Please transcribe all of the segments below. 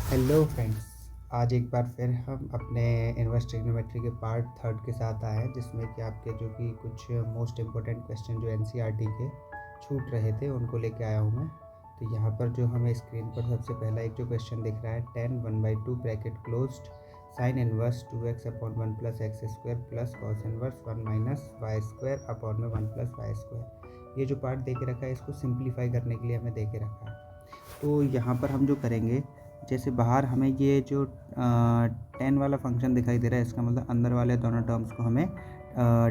Hello friends. आज एक बार फिर हम अपने इनवर्स ट्रिग्नोमेट्री के पार्ट थर्ड के साथ आए हैं, जिसमें कि आपके जो कि कुछ मोस्ट इम्पोर्टेंट क्वेश्चन जो एनसीईआरटी के छूट रहे थे उनको लेके आया हूँ मैं। तो यहाँ पर जो हमें स्क्रीन पर सबसे पहला एक जो क्वेश्चन दिख रहा है, 10 1/2 bracket closed sine inverse 2x upon 1 plus x square plus cos inverse 1 minus y square upon में 1 प्लस वाई स्क्वायर। ये जो पार्ट दे के रखा है इसको सिंप्लीफाई करने के लिए हमें दे के रखा है। तो यहाँ पर हम जो करेंगे, जैसे बाहर हमें ये जो 10 वाला फंक्शन दिखाई दे रहा है, इसका मतलब अंदर वाले दोनों टर्म्स को हमें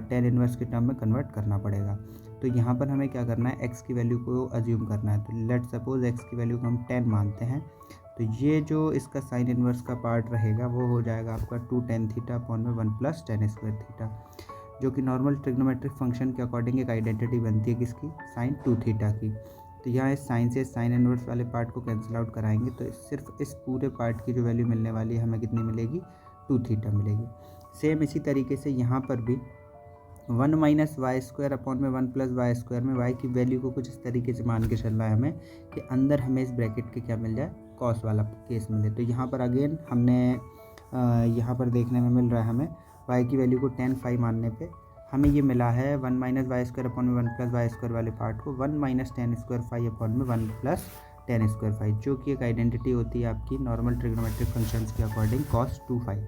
10 इनवर्स के टर्म में कन्वर्ट करना पड़ेगा। तो यहाँ पर हमें क्या करना है, x की वैल्यू को अज्यूम करना है। तो लेट सपोज x की वैल्यू को हम 10 मानते हैं, तो ये जो इसका साइन इनवर्स का पार्ट रहेगा वो हो जाएगा आपका 2 tan थीटा अपॉन में 1 प्लस tan स्क्वायर थीटा, जो कि नॉर्मल ट्रिग्नोमेट्रिक फंक्शन के अकॉर्डिंग एक आइडेंटिटी बनती है किसकी, साइन 2 थीटा की। तो यहाँ इस साइन से साइन इनवर्स वाले पार्ट को कैंसिल आउट कराएंगे, तो सिर्फ इस पूरे पार्ट की जो वैल्यू मिलने वाली है हमें कितनी मिलेगी, 2 थीटा मिलेगी। सेम इसी तरीके से यहाँ पर भी 1 माइनस वाई स्क्वायर अपॉन में 1 प्लस वाई स्क्वायर में वाई की वैल्यू को कुछ इस तरीके से मान के चलना है हमें कि अंदर हमें इस ब्रैकेट के क्या मिल जाए, कॉस वाला केस मिले। तो यहाँ पर अगेन हमने यहाँ पर देखने में मिल रहा है हमें वाई की वैल्यू को 10 5 मानने पे हमें ये मिला है 1 माइनस वाई स्क्वायर अपॉन में 1 प्लस वाई स्क्वायर वाले पार्ट को 1 माइनस tan स्क्वायर 5 अपॉन में 1 प्लस tan स्क्वायर 5, जो कि एक आइडेंटिटी होती है आपकी नॉर्मल ट्रिग्नोमेट्रिक फंक्शंस के अकॉर्डिंग cos 2 5।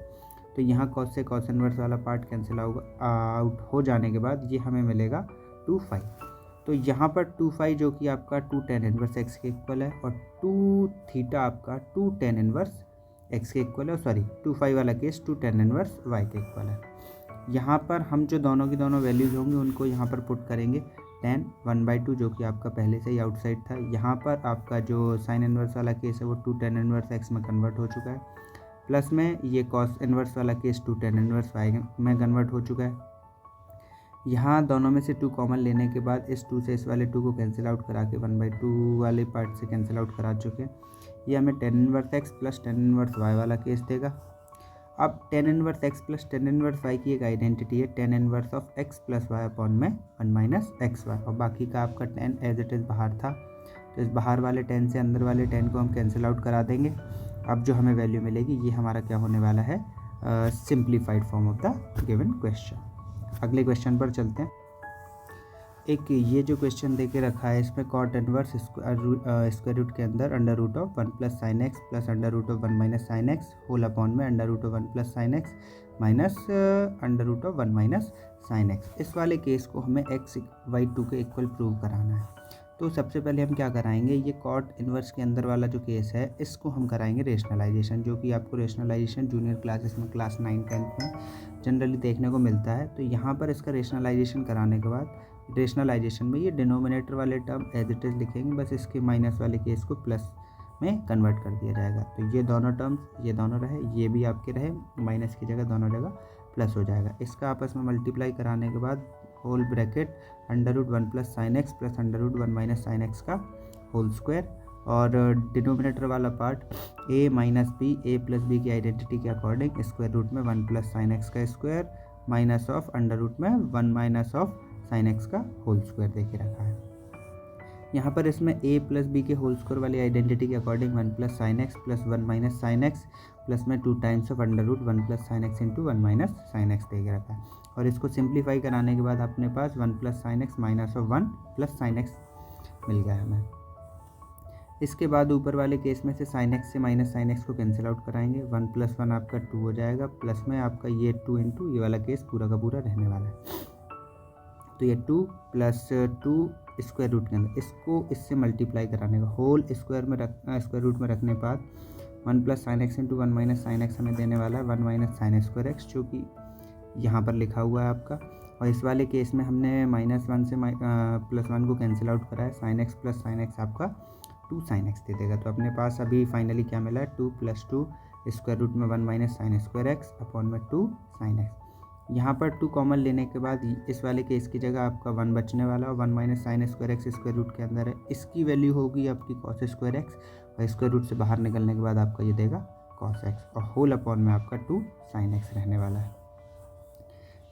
तो यहाँ cos से cos इनवर्स वाला पार्ट कैंसिल आउट हो जाने के बाद ये हमें मिलेगा 2 5। तो यहाँ पर 2 5 जो कि आपका 2 tan इनवर्स x के इक्वल है और 2 थीटा आपका 2 tan इनवर्स x के इक्वल है, सॉरी 2 5 वाला केस 2 tan इनवर्स y के इक्वल है। यहाँ पर हम जो दोनों की दोनों वैल्यूज होंगे उनको यहाँ पर पुट करेंगे। tan 1/2 जो कि आपका पहले से ही आउटसाइड था, यहाँ पर आपका जो साइन इनवर्स वाला केस है वो 2 tan इनवर्स x में कन्वर्ट हो चुका है, प्लस में ये कॉस इनवर्स वाला केस 2 tan इनवर्स y में कन्वर्ट हो चुका है। यहाँ दोनों में से 2 कॉमन लेने के बाद इस 2 से इस वाले 2 को कैंसिल आउट करा के 1/2 वाले पार्ट से कैंसिल आउट करा चुके हैं। ये हमें tan inverse x plus tan inverse y वाला केस देगा। अब tan inverse x plus tan inverse y की एक आइडेंटिटी है tan inverse of x plus y upon में 1 माइनस एक्स वाई, और बाकी का आपका tan एज इट इज़ बाहर था, तो इस बाहर वाले tan से अंदर वाले tan को हम कैंसिल आउट करा देंगे। अब जो हमें वैल्यू मिलेगी ये हमारा क्या होने वाला है, simplified form of the given question. अगले क्वेश्चन पर चलते हैं। एक ये जो क्वेश्चन दे के रखा है, इसमें कॉट इनवर्स स्क्वायर रूट के अंदर under root of 1 plus sine x plus under root of 1 minus sine x whole upon में under root of 1 plus sine x minus under root of 1 minus sine x. इस वाले case को हमें x/2 के equal prove कराना है। तो सबसे पहले हम क्या कराएंगे, ये कॉट इनवर्स के अंदर वाला जो केस है इसको हम कराएंगे रेशनलाइजेशन, जो कि आपको रेशनलाइजेशन जूनियर क्लासेस में क्लास 9 10th में जनरली देखने को मिलता है। तो यहाँ पर इसका रेशनलाइजेशन कराने के बाद रेशनलाइजेशन में ये डिनोमिनेटर वाले टर्म एज इट इज़ लिखेंगे, बस इसके माइनस वाले केस को प्लस में कन्वर्ट कर दिया जाएगा। तो ये दोनों टर्म्स ये दोनों रहे, ये भी आपके रहे, माइनस की जगह दोनों जगह प्लस हो जाएगा। इसका आपस में मल्टीप्लाई कराने के बाद whole bracket under root 1 plus sine x plus under root 1 minus sine x का होल स्क्वायर, और डिनोमिनेटर वाला part a minus b a plus b की आइडेंटिटी के अकॉर्डिंग स्क्वायर रूट में 1 प्लस साइन एक्स का square minus of under root में 1 minus of sine x का whole square दे के रखा है। यहाँ पर इसमें a प्लस बी के होल स्क्वायर वाली आइडेंटिटी के according 1 plus sine x plus 1 minus sine x plus में 2 times of under root 1 plus sine x into 1 minus sine x दे के रखा है। और इसको सिंप्लीफाई कराने के बाद अपने पास 1 plus sine x minus of 1 plus sine x मिल गया हमें। इसके बाद ऊपर वाले केस में से साइन एक्स से माइनस साइन एक्स को कैंसिल आउट कराएंगे, 1 प्लस 1 आपका 2 हो जाएगा, प्लस में आपका ये 2 इंटू ये वाला केस पूरा का पूरा रहने वाला है। तो ये 2 प्लस 2 स्क्वायर रूट के अंदर इसको इससे मल्टीप्लाई कराने का होल स्क्वायर रूट में रखने के बाद 1 plus sine x into 1 minus sine x हमें देने वाला है 1 माइनस साइन स्क्वायर एक्स, जो कि यहाँ पर लिखा हुआ है आपका। और इस वाले केस में हमने -1 से +1 को कैंसिल आउट करा है, sign x plus sine x आपका 2 साइन एक्स दे देगा। तो अपने पास अभी फाइनली क्या मिला है, 2 प्लस 2 स्क्वायर रूट में 1 minus sine square x upon में 2 साइन एक्स। यहाँ पर 2 कॉमन लेने के बाद इस वाले केस की जगह आपका 1 बचने वाला और 1 minus sine square x square root के अंदर है, इसकी वैल्यू होगी आपकी कॉस स्क्वायर एक्स, और स्क्वायर रूट से बाहर निकलने के बाद आपका ये देगा कॉस एक्स, और होल अपॉन में आपका 2 साइन एक्स रहने वाला है।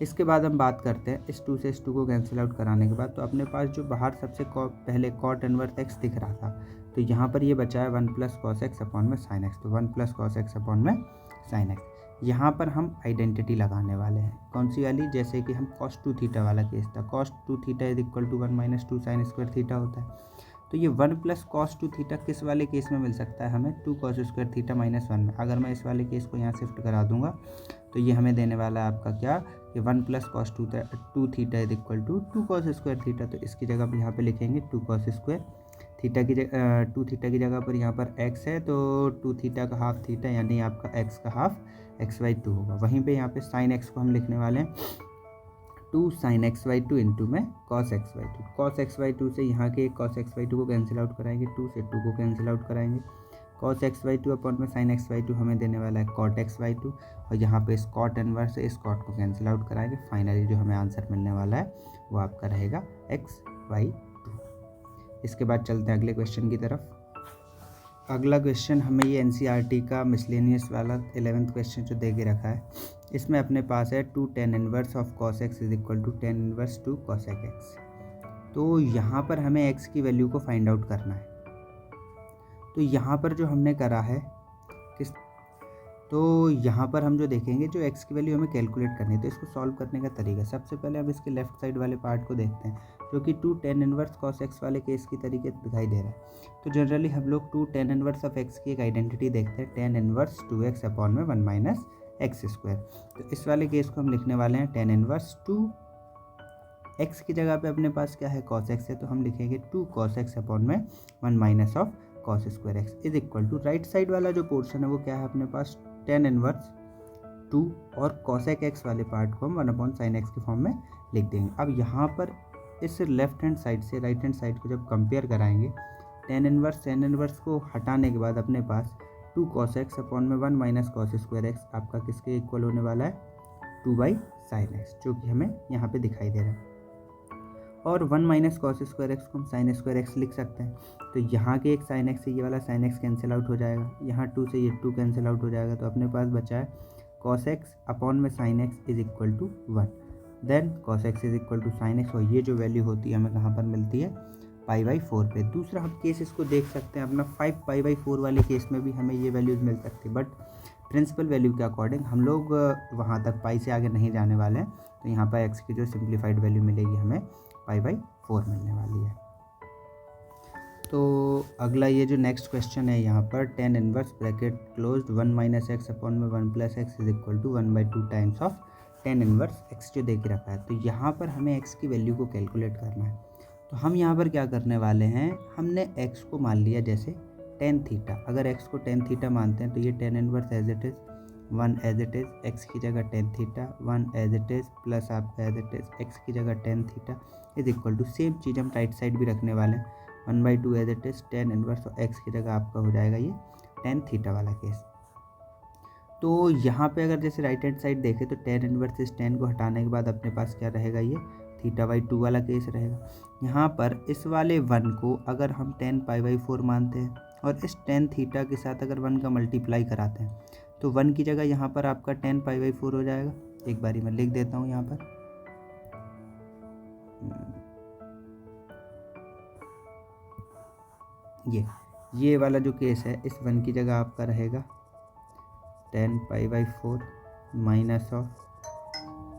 इसके बाद हम बात करते हैं इस 2 से इस 2 को कैंसिल आउट कराने के बाद, तो अपने पास जो बाहर सबसे पहले कॉट इनवर्स एक्स दिख रहा था, तो यहाँ पर ये बचा है 1 प्लस कॉस एक्स अपॉन में साइन एक्स, तो 1 प्लस कॉस एक्स अपॉन में साइन एक्स। यहाँ पर हम आइडेंटिटी लगाने वाले हैं, कौन सी वाली, जैसे कि हम कॉस 2 थीटा वाला केस था, cos 2 theta is equal to 1 minus 2 sine square theta होता है। तो ये 1 प्लस कॉस 2 थीटा किस वाले केस में मिल सकता है हमें, 2 कॉस स्क्वायर थीटा माइनस 1 में। अगर मैं इस वाले केस को यहाँ शिफ्ट करा दूंगा तो ये हमें देने वाला है आपका क्या, कि 1 plus cos 2 theta is equal to 2 cos square theta. तो इसकी जगह पर यहाँ पे लिखेंगे 2 कॉस स्क्वायर थीटा की जगह 2 थीटा की जगह पर यहाँ पर x है, तो 2 थीटा का हाफ थीटा यानी आपका x का हाफ x/2 होगा। वहीं पे यहाँ पे साइन x को हम लिखने वाले हैं 2 साइन x/2 इंटू में कॉस x/2। कॉस x/2 से यहाँ के कॉस x/2 को कैंसिल आउट कराएंगे, 2 से 2 को कैंसिल आउट कराएंगे, कॉस x/2 अपॉन में साइन x/2 हमें देने वाला है कॉट x/2, और यहाँ पे इस कॉट इनवर्स से इस कॉट को कैंसिल आउट कराएंगे। फाइनली जो हमें आंसर मिलने वाला है वो आपका रहेगा x/2। इसके बाद चलते हैं अगले क्वेश्चन की तरफ। अगला क्वेश्चन हमें ये एनसीईआरटी का मिसलेनियस वाला 11th क्वेश्चन जो दे के रखा है, इसमें अपने पास है 2 tan inverse of cos x is equal to tan inverse 2 cosec x। तो यहाँ पर हमें x की वैल्यू को फाइंड आउट करना है। तो यहाँ पर जो हमने करा है तो यहाँ पर हम जो देखेंगे, जो x की वैल्यू हमें कैलकुलेट करनी है, तो इसको सॉल्व करने का तरीका, सबसे पहले हम इसके लेफ्ट साइड वाले पार्ट को देखते हैं, जो कि 2 tan इनवर्स cos x वाले केस की तरीके दिखाई दे रहा है। तो जनरली हम लोग 2 tan इनवर्स ऑफ x की एक आइडेंटिटी देखते हैं, tan इनवर्स 2x अपॉन में 1 माइनस एक्स स्क्वायर। तो इस वाले केस को हम लिखने वाले हैं tan इनवर्स 2 x की जगह पे अपने पास क्या है cos x है, तो हम लिखेंगे 2 cos x अपॉन में 1 minus of cos square x is equal to, right side वाला जो पोर्शन है वो क्या है अपने पास tan इनवर्स 2 और cosec x वाले पार्ट को हम 1 अपॉन साइन एक्स के फॉर्म में लिख देंगे। अब यहाँ पर इस लेफ्ट हैंड साइड से राइट हैंड साइड को जब कंपेयर कराएंगे, tan इनवर्स को हटाने के बाद अपने पास 2 cos x अपॉन में 1 माइनस कॉस स्क्वायर x आपका किसके इक्वल होने वाला है, 2/sin x, जो कि हमें यहाँ पे दिखाई दे रहा है। और 1 माइनस कॉस स्क्वायर एक्स को हम साइन स्क्वायर एक्स लिख सकते हैं। तो यहाँ के एक साइन एक्स से ये वाला साइन एक्स कैंसिल आउट हो जाएगा, यहाँ 2 से ये 2 कैंसिल आउट हो जाएगा, तो अपने पास बचा है कॉस एक्स अपॉन में sine x is equal to 1, then cos x is equal to sine x, और ये जो वैल्यू होती है हमें कहाँ पर मिलती है, π/4 पे। दूसरा हम केस इसको देख सकते हैं अपना 5π/4 वाले केस में भी हमें ये वैल्यूज़ मिल सकती है, बट प्रिंसिपल वैल्यू के अकॉर्डिंग हम लोग वहाँ तक पाई से आगे नहीं जाने वाले हैं। तो यहाँ पर एक्स की जो सिंप्लीफाइड वैल्यू मिलेगी हमें π/4 मिलने वाली है। तो अगला ये जो नेक्स्ट क्वेश्चन है, यहाँ पर tan inverse bracket closed 1 minus x upon में 1 plus x is equal to 1/2 times of tan inverse x जो दे के रखा है। तो यहाँ पर हमें x की वैल्यू को कैलकुलेट करना है। तो हम यहाँ पर क्या करने वाले हैं, हमने x को मान लिया जैसे tan थीटा, अगर x को tan थीटा मानते हैं तो ये tan inverse as it is 1 as it is x की जगह tan theta 1 as it is plus आपका एज इट इज़ x की जगह tan theta is equal to, same चीज़ हम राइट साइड भी रखने वाले हैं, 1/2 as it is tan inverse, और x की जगह आपका हो जाएगा ये tan थीटा वाला केस। तो यहाँ पे अगर जैसे राइट हैंड साइड देखें तो tan इनवर्स इस tan को हटाने के बाद अपने पास क्या रहेगा, ये θ/2 वाला केस रहेगा। यहाँ पर इस वाले 1 को अगर हम tan π/4 मानते हैं और इस tan थीटा के साथ अगर 1 का मल्टीप्लाई कराते हैं तो 1 की जगह यहाँ पर आपका tan π/4 हो जाएगा। एक बारी मैं लिख देता हूँ यहाँ पर, ये वाला जो केस है, इस 1 की जगह आपका रहेगा tan π/4 minus of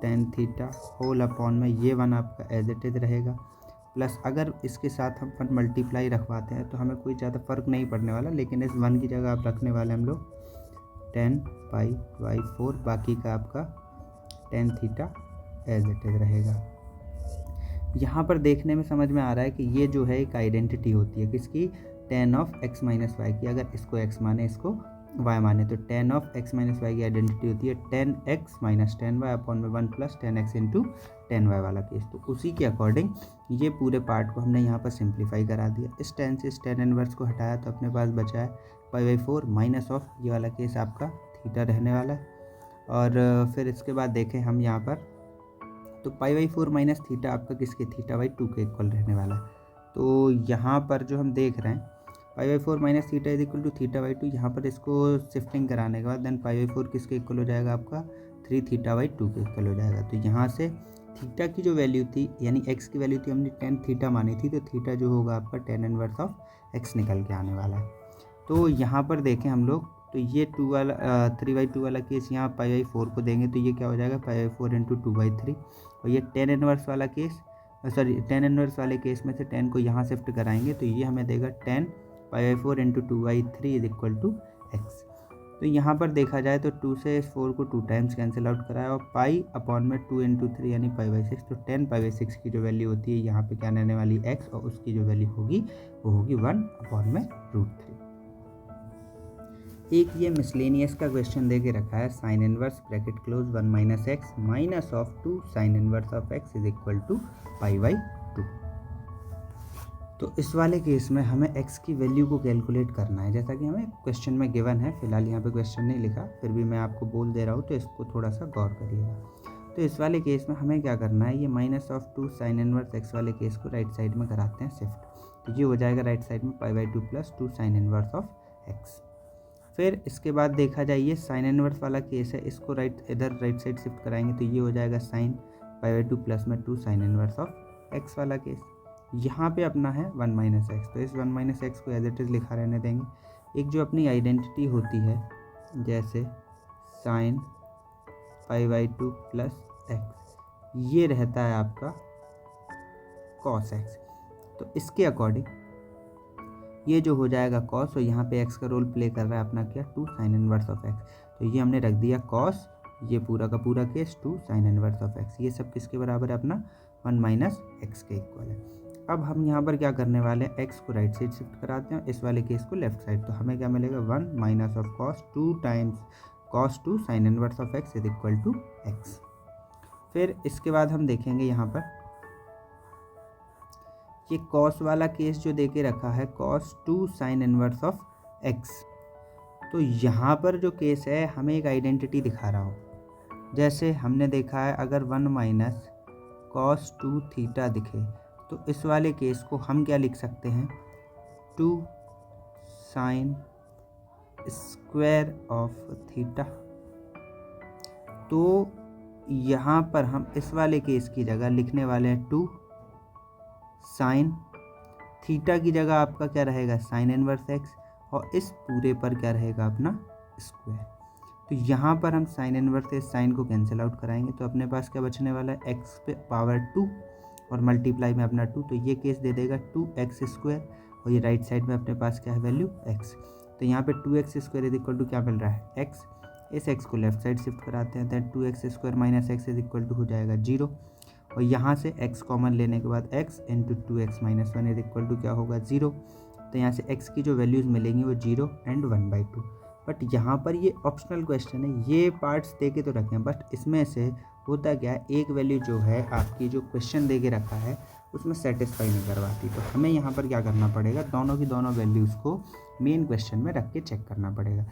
tan theta whole upon में ये 1 आपका एज इट इज रहेगा, प्लस अगर इसके साथ हम 1 मल्टीप्लाई रखवाते हैं तो हमें कोई ज़्यादा फर्क नहीं पड़ने वाला, लेकिन इस 1 की जगह आप रखने वाले हम लोग tan π/4, बाकी का आपका tan theta as it is रहेगा। यहाँ पर देखने में समझ में आ रहा है कि ये जो है एक आइडेंटिटी होती है किसकी, tan of x minus y की। अगर इसको x माने इसको y माने तो tan of x minus y की आइडेंटिटी होती है tan x minus tan y upon में 1 plus tan x into tan y वाला केस। तो उसी के अकॉर्डिंग ये पूरे पार्ट को हमने यहाँ पर सिंप्लीफाई करा दिया। इस tan से इस tan इनवर्स को हटाया तो अपने पास बचा है π/4 माइनस ऑफ ये वाला केस आपका थीटा रहने वाला है। और फिर इसके बाद देखें हम यहाँ पर तो π/4 माइनस थीटा आपका किसके, θ/2 के इक्वल रहने वाला है। तो यहाँ पर जो हम देख रहे हैं π/4 minus theta is equal to θ/2, यहाँ पर इसको शिफ्टिंग कराने के बाद देन π/4 किसके इक्वल हो जाएगा आपका 3 थीटा बाई 2 के इक्वल हो जाएगा। तो यहाँ से थीटा की जो वैल्यू थी यानी एक्स की वैल्यू थी हमने tan थीटा मानी थी, तो थीटा जो होगा आपका tan इनवर्स ऑफ एक्स निकल के आने वाला है। तो यहाँ पर देखें हम लोग, तो ये 3/2 वाला केस यहाँ π/4 को देंगे तो ये क्या हो जाएगा π/4 इंटू 2/3। और ये tan इनवर्स वाला केस tan इनवर्स वाले केस में से tan को यहाँ शिफ्ट कराएंगे तो ये हमें देगा tan π/4 into 2/3 is equal to x. तो यहाँ पर देखा जाए तो 2 से 4 को 2 टाइम्स कैंसिल आउट कराया और पाई/में 2 इंटू 3 यानी π/6। तो tan π/6 की जो वैल्यू होती है यहाँ पे क्या आने वाली x, और उसकी जो वैल्यू होगी वो होगी 1/√3। एक ये मिसलेनियस का क्वेश्चन दे के रखा है sine inverse bracket close 1 minus x minus of 2 sine inverse of x is equal to π/2। तो इस वाले केस में हमें x की वैल्यू को कैलकुलेट करना है, जैसा कि हमें क्वेश्चन में गिवन है। फिलहाल यहाँ पे क्वेश्चन नहीं लिखा, फिर भी मैं आपको बोल दे रहा हूँ तो इसको थोड़ा सा गौर करिएगा। तो इस वाले केस में हमें क्या करना है, ये minus of 2 sine inverse x वाले केस को राइट साइड में कराते हैं शिफ्ट। तो ये हो जाएगा राइट साइड में π/2 plus 2 sine inverse of x. फिर इसके बाद देखा जाए ये साइन इनवर्स वाला केस है, इसको इधर राइट साइड शिफ्ट कराएंगे तो ये हो जाएगा साइन π/2 प्लस में 2 साइन इनवर्स ऑफ एक्स वाला केस। यहाँ पे अपना है 1 माइनस एक्स, तो इस 1 माइनस एक्स को एज इट इज़ लिखा रहने देंगे। एक जो अपनी आइडेंटिटी होती है जैसे साइन π/2 प्लस एक्स, ये रहता है आपका कॉस एक्स। तो इसके अकॉर्डिंग ये जो हो जाएगा कॉस, और यहाँ पे एक्स का रोल प्ले कर रहा है अपना क्या 2 साइन इनवर्स ऑफ एक्स। तो ये हमने रख दिया कॉस, ये पूरा का पूरा case 2 sine inverse of x. ये सब किसके बराबर है अपना 1 माइनस एक्स के इक्वल है। अब हम यहाँ पर क्या करने वाले हैं, एक्स को राइट साइड शिफ्ट कराते हैं, इस वाले केस को लेफ्ट साइड। तो हमें क्या मिलेगा 1 minus of cos 2 times cos 2 sine inverse of x is equal to x. फिर इसके बाद हम देखेंगे यहाँ पर ये कॉस वाला केस जो दे के रखा है cos 2 sine inverse of x. तो यहाँ पर जो केस है हमें एक आइडेंटिटी दिखा रहा हो, जैसे हमने देखा है अगर 1 माइनस कॉस 2 थीटा दिखे तो इस वाले केस को हम क्या लिख सकते हैं 2 साइन स्क्वायर ऑफ थीटा। तो यहाँ पर हम इस वाले केस की जगह लिखने वाले हैं 2 साइन थीटा की जगह आपका क्या रहेगा साइन इनवर्स एक्स, और इस पूरे पर क्या रहेगा अपना स्क्वायर। तो यहाँ पर हम साइन इनवर्स से साइन को कैंसिल आउट कराएंगे तो अपने पास क्या बचने वाला है एक्स पे पावर 2 और मल्टीप्लाई में अपना 2। तो ये केस दे देगा 2x स्क्वायर, और ये राइट साइड में अपने पास क्या है वैल्यू x। तो यहाँ पे 2x square is equal to क्या मिल रहा है x। इस x को लेफ्ट साइड शिफ्ट कराते हैं, then 2x square minus x is equal to हो जाएगा 0। और यहाँ से x कॉमन लेने के बाद x into 2x minus 1 is equal to क्या होगा 0। तो यहाँ से x की जो वैल्यूज़ मिलेंगी वो 0 एंड 1/2। बट यहाँ पर ये ऑप्शनल क्वेश्चन है, ये पार्ट्स दे के तो रखें, बट इसमें से होता क्या है एक वैल्यू जो है आपकी जो क्वेश्चन दे के रखा है उसमें सेटिस्फाई नहीं करवाती। तो हमें यहाँ पर क्या करना पड़ेगा, दोनों की दोनों वैल्यूज़ को मेन क्वेश्चन में रख के चेक करना पड़ेगा।